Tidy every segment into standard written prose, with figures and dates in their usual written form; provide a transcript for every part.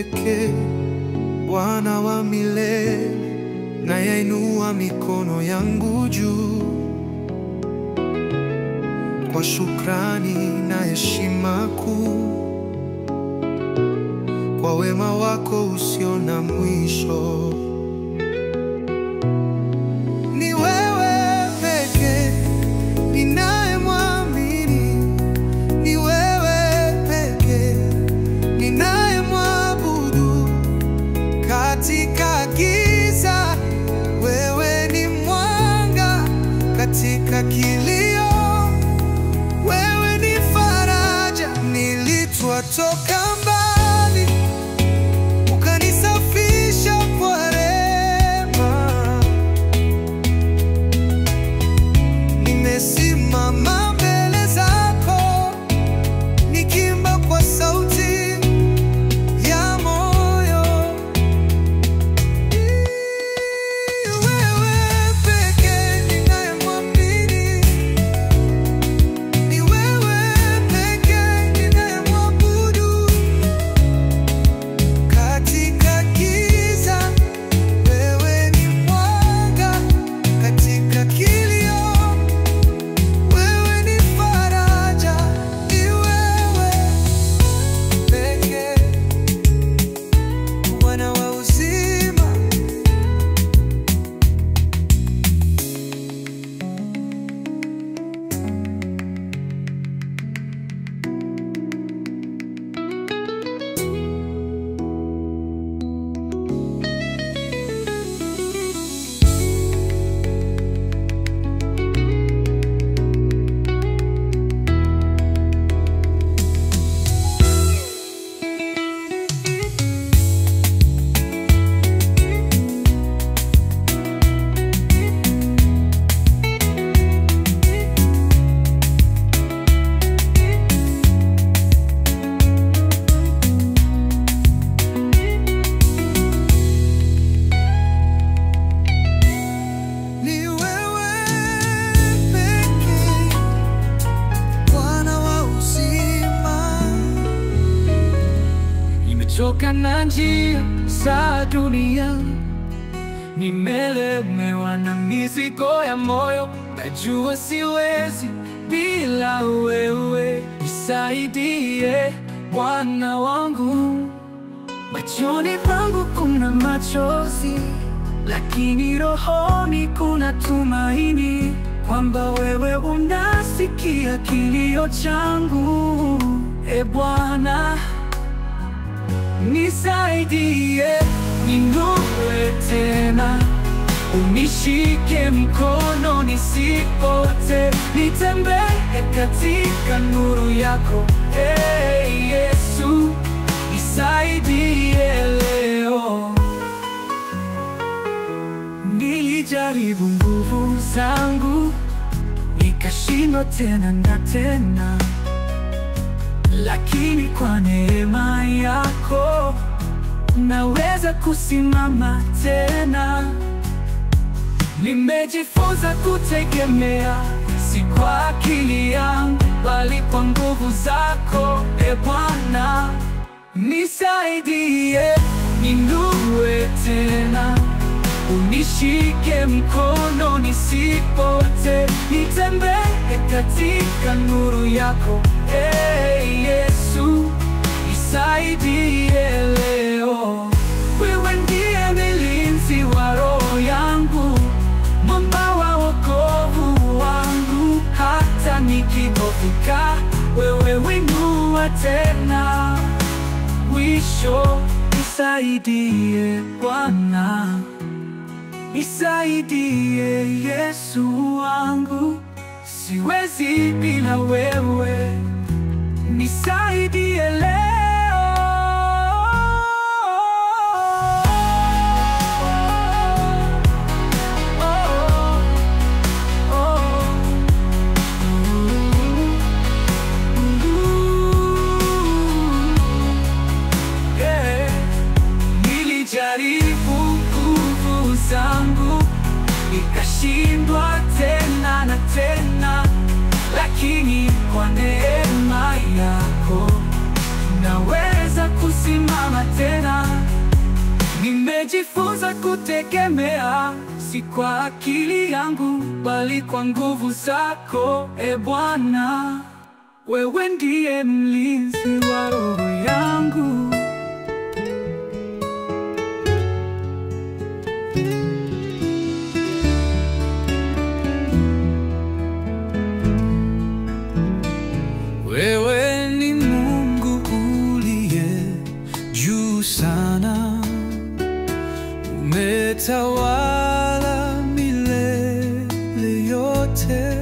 pekee, Bwana wa milele, nayainua mikono yangu juu kwa shukrani na heshima kuu, kwa wema wako usio na mwisho. Ni wewe pekee ninayemwamini, ni wewe pekee ninayemwabudu. Katika giza wewe ni mwanga, katika kilio wewe ni faraja. Nilitwa toka mbali, ukanisafisha kwa rehema. Nimesimama mbele zako nikiimba kwa sauti ya moyo. Wewe pekee ninayemwamini, ni wewe pekee ninayemwabudu. Katika giza wewe ni mwanga, katika kilio wewe ni faraja. Ni wewe pekee, Bwana wa uzima. Ni wewe pekee, Bwana wa uzima. Nimechoka na njia za dunia, nimelemewa na mizigo ya moyo. Najua siwezi bila wewe, nisaidie Bwana wangu. Machoni pangu kuna machozi, lakini rohoni kuna tumaini, kwamba wewe unasikia kilio changu. E Bwana, nisaidie, ninue tena, unishike mkono nisipote, nitembee katika nuru yako. Hey Yesu, nisaidie leo. Nilijaribu nguvu zangu, nikashindwa tena na tena, lakini kwa neema yako naweza kusimama tena. Nimejifunza kutegemea, si kwa akili yangu, bali kwa nguvu zako. E Bwana, nisaidie, ninue tena, unishike mkono nisipote, nitembee katika nuru yako. Hey Yesu, nisaidie leo. Wewe ndiye mlinzi wa roho yangu, mwamba wa wokovu wangu. Hata nikidhoofika, wewe winua tena mwisho. Nisaidie Bwana, nisaidie Yesu wangu, siwezi bila wewe. Nisaidie leo. Nilijaribu nguvu zangu, nikashindwa tena na tena, lakini kwa neema yako naweza nitasimama tena. Nimejifunza kutegemea, si kwa akili yangu, bali kwa nguvu zako, e Bwana. Wewe ndiye mlinzi wa roho yangu. Wewe ni Mungu uliye juu sana, umetawala milele yote.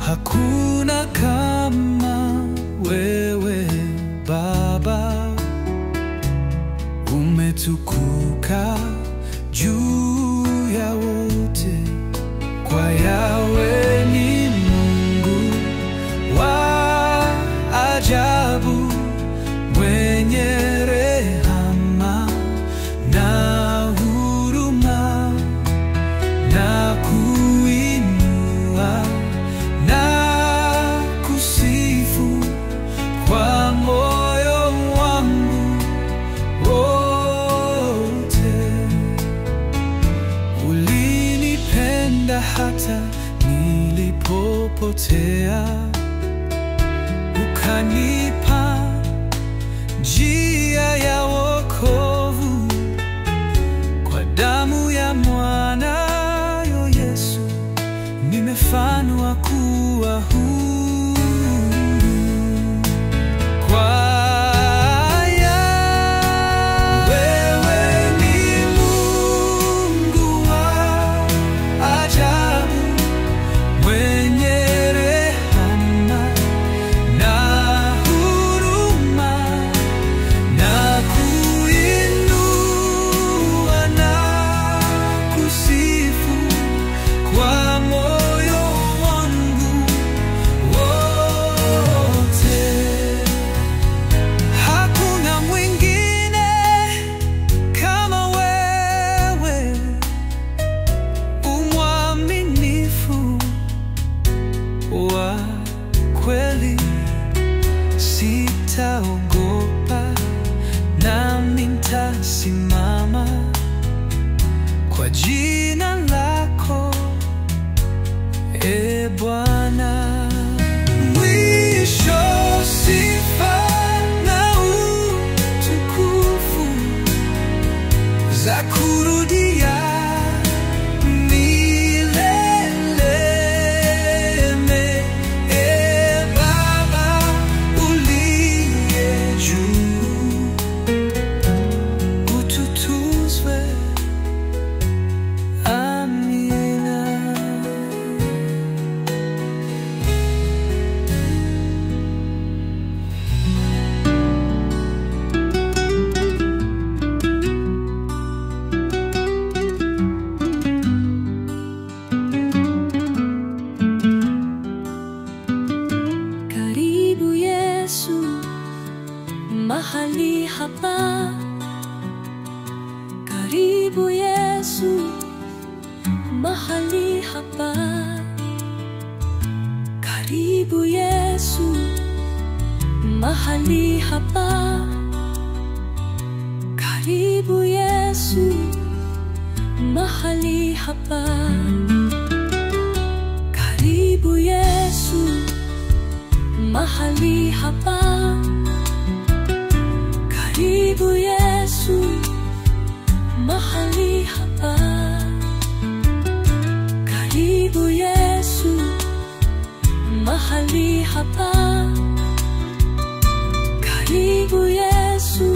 Hakuna kama wewe Baba, umetukuka juu ya wote. Kwa Yawe ni Mungu wa ajabu, mwenye rehema na huruma, na kuinua na kusifu kwa moyo wangu wote. Ulinipenda hata nilipopotea, ukanipa njia ya wokovu. Kwa damu ya mwanayo Yesu, nimefanywa kuwa huru. Kwa kweli sitaogopa, nami nitasimama kwa jina lako, e Bwana. Mwisho sifa na utukufu za kurudia mahali hapa. Karibu Yesu, mahali hapa. Karibu Yesu, mahali hapa. Karibu Yesu, mahali hapa. Karibu Yesu, mahali hapa. Karibu Yesu, mahali hapa. Karibu Yesu, mahali hapa. Karibu Yesu,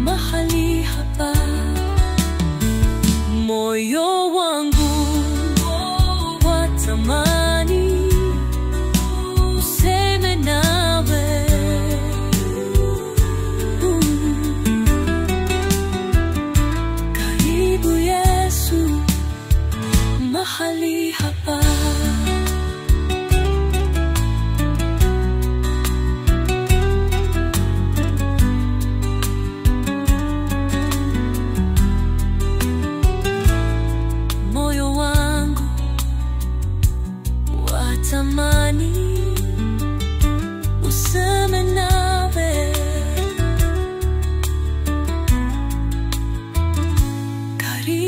mahali hapa. Moyo wangu watamani useme nawe. Karibu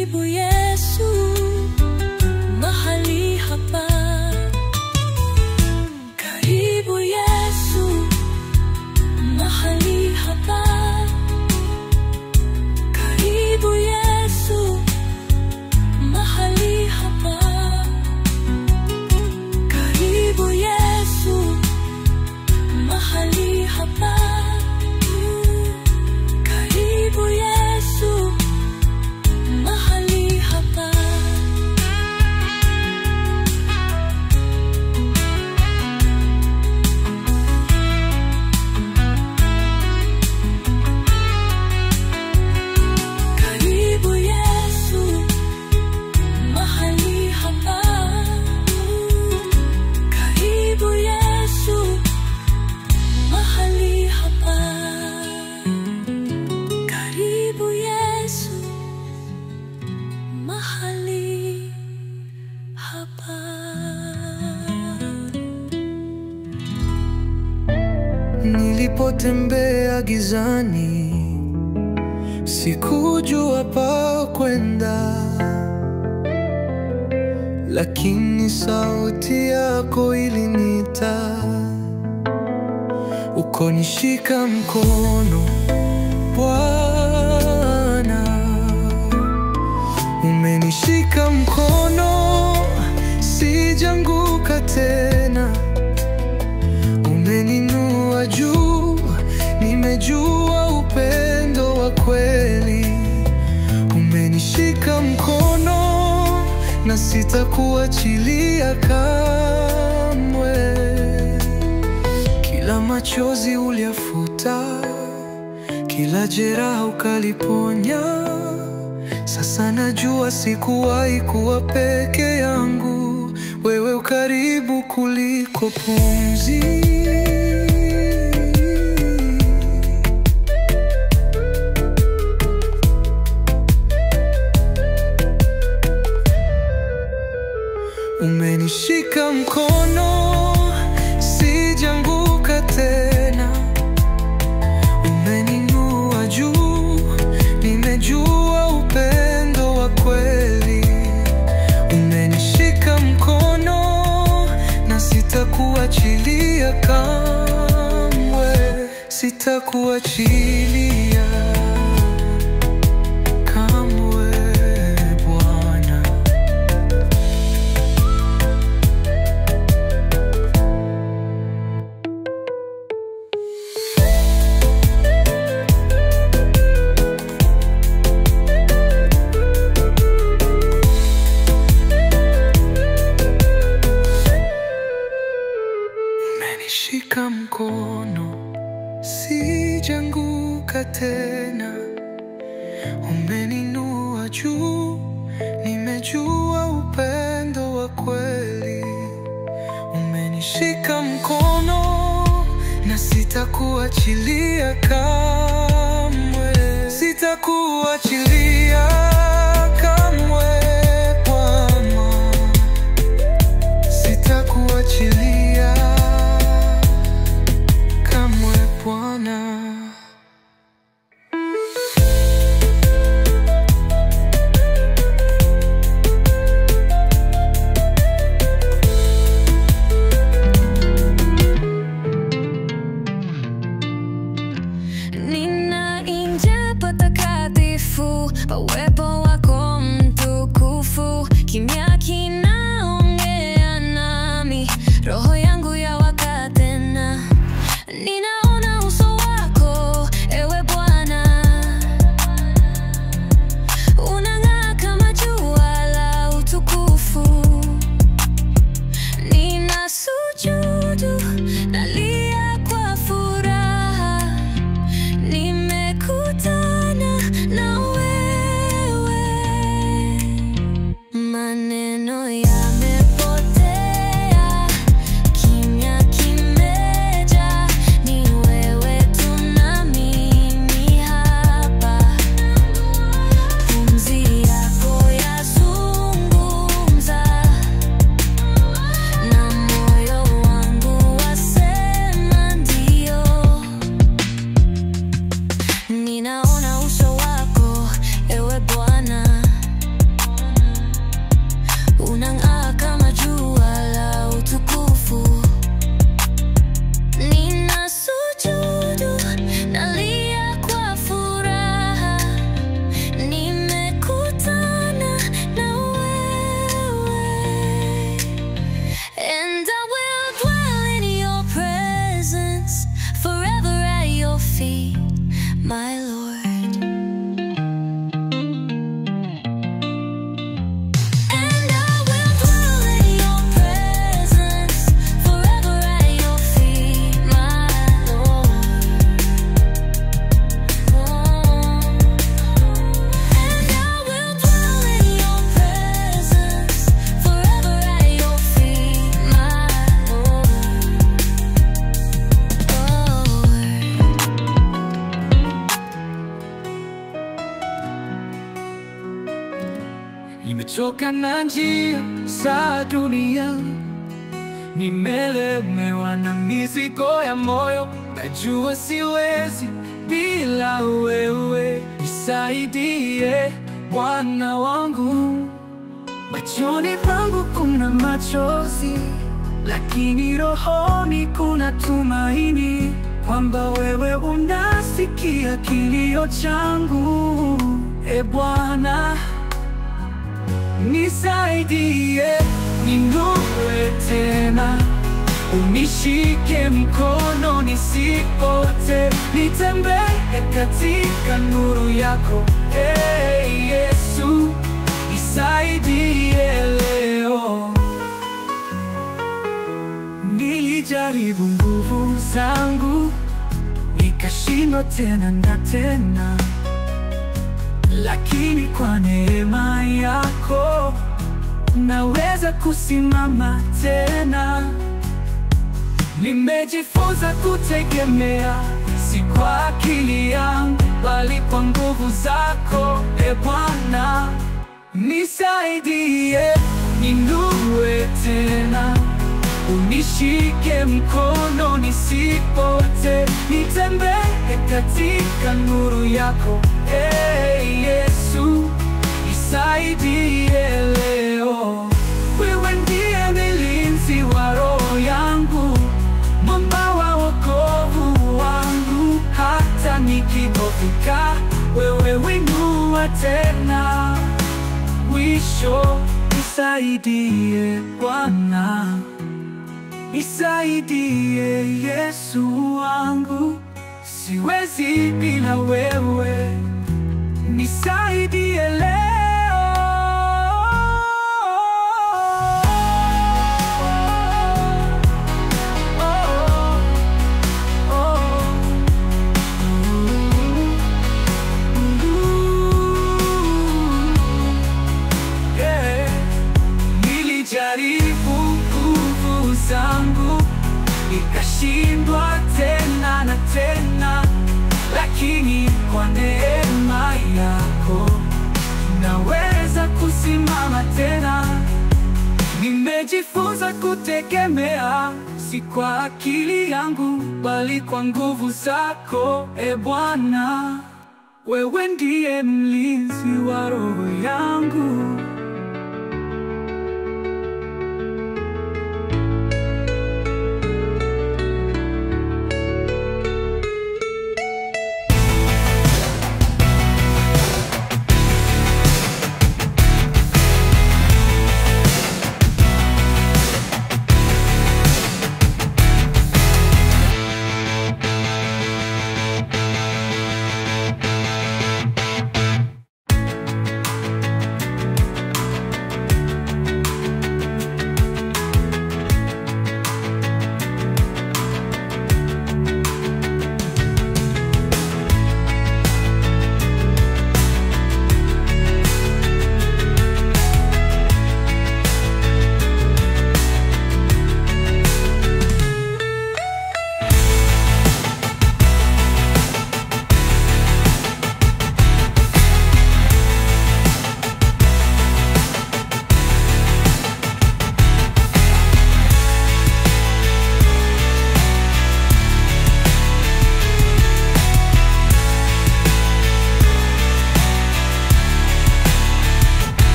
Karibu Yesu mahali hapa. Karibu Yesu mahali hapa. Karibu Yesu mahali hapa. Karibu Yesu mahali hapa. Karibu Yesu mahali hapa. Karibu Yesu mahali hapa. Karibu Yesu mahali hapa. Karibu Yesu mahali hapa. Nilipotembea gizani, sikujua pa kwenda, lakini sauti yako iliniita, ukonishika mkono. Bwana, umenishika mkono, sijanguka tena. Umeninua juu, nimejua upendo wa kweli. Umenishika mkono na sitakuachilia kamwe. Kila machozi uliyafuta, kila jeraha ukaliponya. Sasa najua sikuwahi kuwa peke yangu, wewe ukaribu kuliko pumzi. Umenishika mkono, sijanguka tena. Umeninua juu, nimejua upendo wa kweli. Umenishika mkono na sitakuachilia kamwe. Sitakuachilia kamwe, Bwana. Umenishika mkono, sijanguka tena. Umeninua juu, nimejua upendo wa kweli. Umenishika mkono na sitakuachilia kamwe. Sitakuachilia kamwe, Bwana. Sitakuachilia kamwe, Bwana. Ninaingia patakatifu, pawepo wako mtukufu. Kimya kinaongea nami, roho yangu yawaka tena. Ninaona uso wako, ewe Bwana. Unang'aa kama jua la utukufu. Ninasujudu, nalia kwa furaha. Nimekutana na wewe. Maneno Nimechoka na njia za dunia, nimelemewa na mizigo ya moyo. Najua siwezi bila wewe, nisaidie Bwana wangu. Machoni pangu kuna machozi, lakini rohoni kuna tumaini, kwamba wewe unasikia kilio changu. E Bwana, nisaidie, ninue tena, unishike mkono nisipotee, nitembee katika nuru yako. Hey, Yesu, nisaidie leo. Nilijaribu nguvu zangu, nikashindwa tena na tena, lakini kwa neema yako naweza kusimama tena. Nimejifunza kutegemea, si kwa akili yangu, bali kwa nguvu zako. E Bwana, nisaidie, ninue tena, unishike mkono nisipotee, nitembee katika nuru yako. Hey, Yesu, nisaidie leo. Wewe ndiye mlinzi wa roho yangu, mwamba wa wokovu wangu. Hata nikidhoofika, wewe winua tena. Mwisho, nisaidie Bwana, nisaidie Yesu wangu, siwezi bila wewe, nisaidie leo. Nilijaribu nguvu zangu, nikashindwa tena na tena, lakini kwa neema yako naweza kusimama tena. Nimejifunza kutegemea, si kwa akili yangu, bali kwa nguvu zako. E Bwana, wewe ndiye mlinzi wa roho yangu.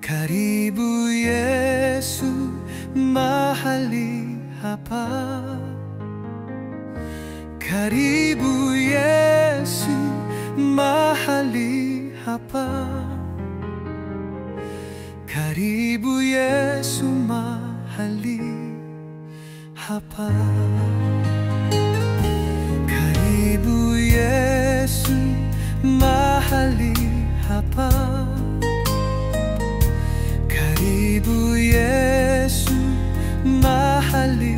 Karibu Yesu mahali hapa. Karibu Yesu mahali hapa. Karibu Yesu mahali hapa. Karibu Yesu mahali hapa. Karibu Yesu mahali